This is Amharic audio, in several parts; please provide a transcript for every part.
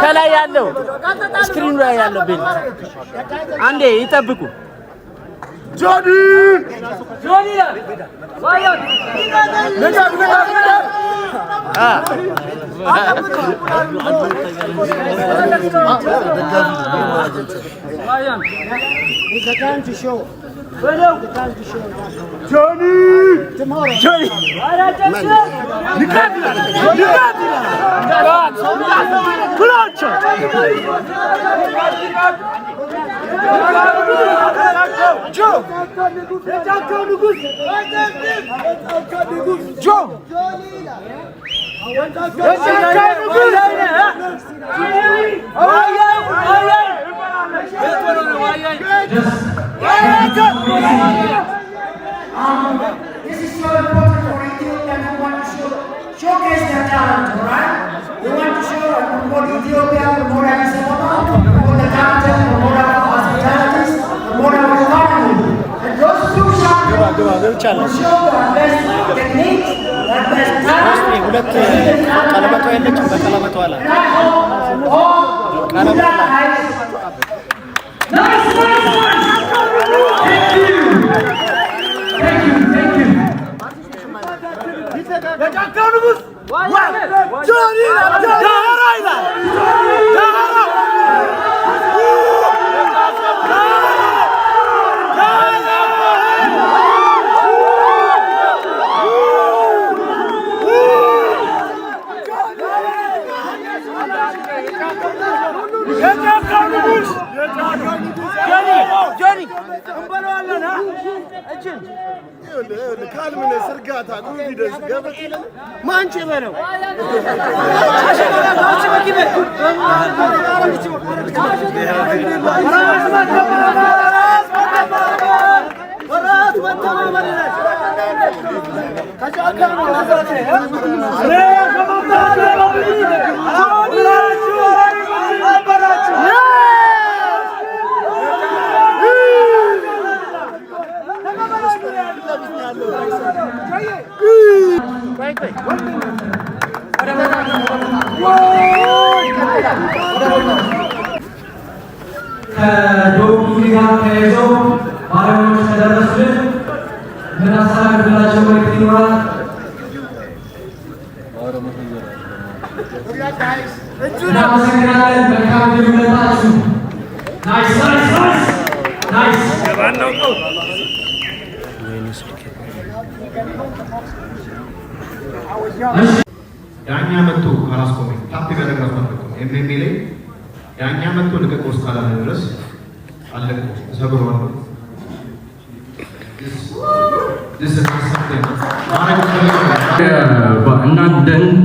ከላይ ያለው ስክሪኑ ላይ ያለው ቤል አንዴ ይጠብቁ። ጆኒ This is so important for Ethiopia and we want to showcase their talent, alright? We want to show and promote Ethiopia, promote Addis Ababa, promote the culture, promote our hospitalities, promote our economy. And those two champions will show their best techniques, their best talent, and I hope all will nice. ካልምን ስርጋታ ጉዲደስ ገበት ማንቺ በለው ያኛ መጥቶ አላስቆመኝ ታፕ ያደረጋው ነው ኤምኤምኤ ላይ ያኛ መጥቶ ለቀቆስ ካላለ ድረስ አለቀው ሰብሯል።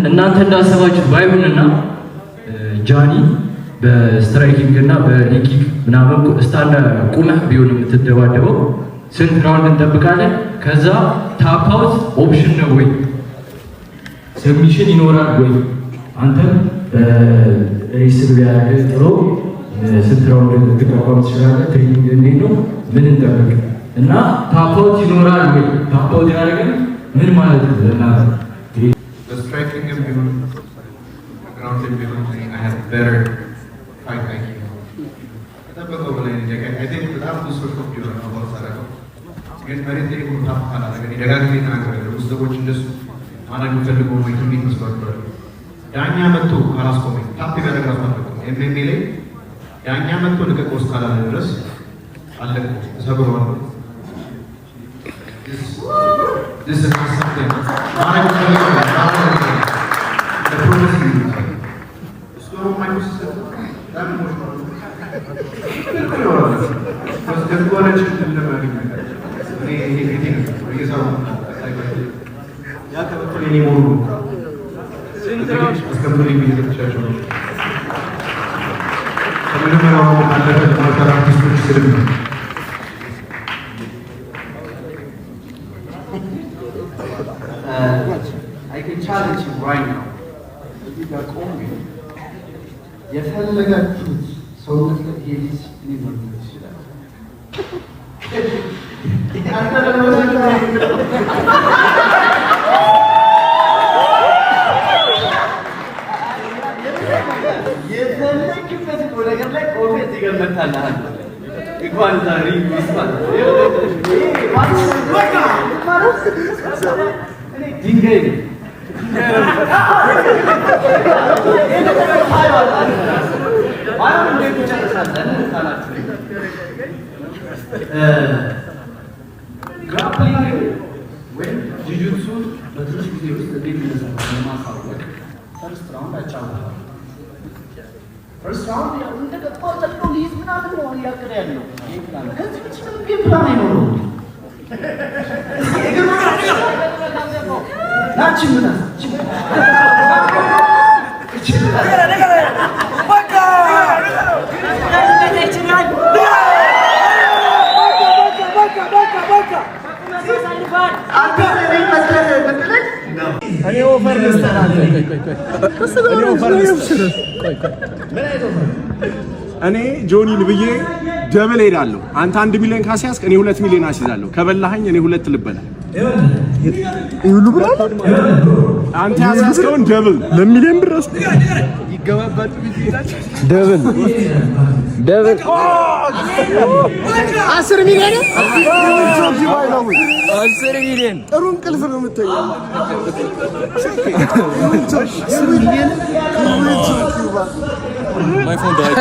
እናንተ እንዳሰባችሁ ባይሆንና ጃኒ በስትራይኪንግ እና በሊኪክ ምናምን ስታንዳ ቁመህ ቢሆን የምትደባደበው ስንት ራውንድ እንጠብቃለን? ከዛ ታፕ አውት ኦፕሽን ነው ወይ ሰብሚሽን ይኖራል ወይ? አንተ ሪስል ያደረገ ጥሩ ስንት ራውንድ ልትቋቋም ትችላለህ? ትሬኒንግ እንዴት ነው? ምን እንጠብቅ እና ታፕ አውት ይኖራል ወይ? ታፕ አውት ያደረገ ምን ማለት ነው? እና ስትራይኪንግ ቢሆን ግራውንድ ቢሆን I have better fight IQ. ተጠበቀው በላይ I think በጣም ብዙ ሰዎች ኮፒ ነው አባል ሳረገው ግን መሬት ላይ ሆኖ ታፕ ካላደረገ ደጋግሜ ተናግሬያለሁ። ብዙ ሰዎች እንደሱ ማድረግ ፈልገው ነው ትንቢት መስሏቸዋል። ዳኛ መጥቶ ካላስቆመኝ ታፕ ያደረገ አስማልኩ ኤምኤምኤ ላይ ዳኛ መጥቶ ልቀቀው እስካላለ ድረስ አለቀ ሰብረዋለሁ። This is not something ማድረግ ፈልገው the progress is so my sister that more because the college is in the very ya ከበኩል እኔ ሞሩ እስከምትል የሚዘቻቸው ነው ከመጀመሪያው አለፈ ማልተራ አርቲስቶች ስልም ነው I can challenge you right now. እዚህ ጋር ቆሜ የፈለጋችሁት ሰውነት ላይ ሄዲስ ሊኖር ይችላል። የፈለግበት ነገር ላይ ቆሜ ትገመታለህ። እንኳን ዛሬ ይስማል ድንጋይ ግራፕሊንግ ወይም ጂጁትሱ በትንሽ ጊዜ ውስጥ እንዴት ይነሳል ለማሳወቅ ፈርስት ራውንድ አጫውታለሁ። ፈርስት ራውንድ እንደገባው ጠቅሎ ሊይዝ ምናምን ነው እያቀደ ያለው ከዚህ ብቻ ጌም ፕላን አይኖረውም። ናችን ምን እኔ ጆኒን ብዬ ደብል ሄዳለሁ። አንተ 1 ሚሊዮን ካስያዝክ እኔ 2 ሚሊዮን አስይዛለሁ። ከበላኸኝ እኔ 2 ልበላ። ይሁሉ ብራ አንተ ያስያዝከውን ደብል ለሚሊዮን ብር ይገባባል። ደብል 10 ሚሊዮን 10 ሚሊዮን ጥሩ እንቅልፍ ነው የምትተኛው። My phone died.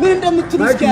ምን እንደምትሉ እስኪ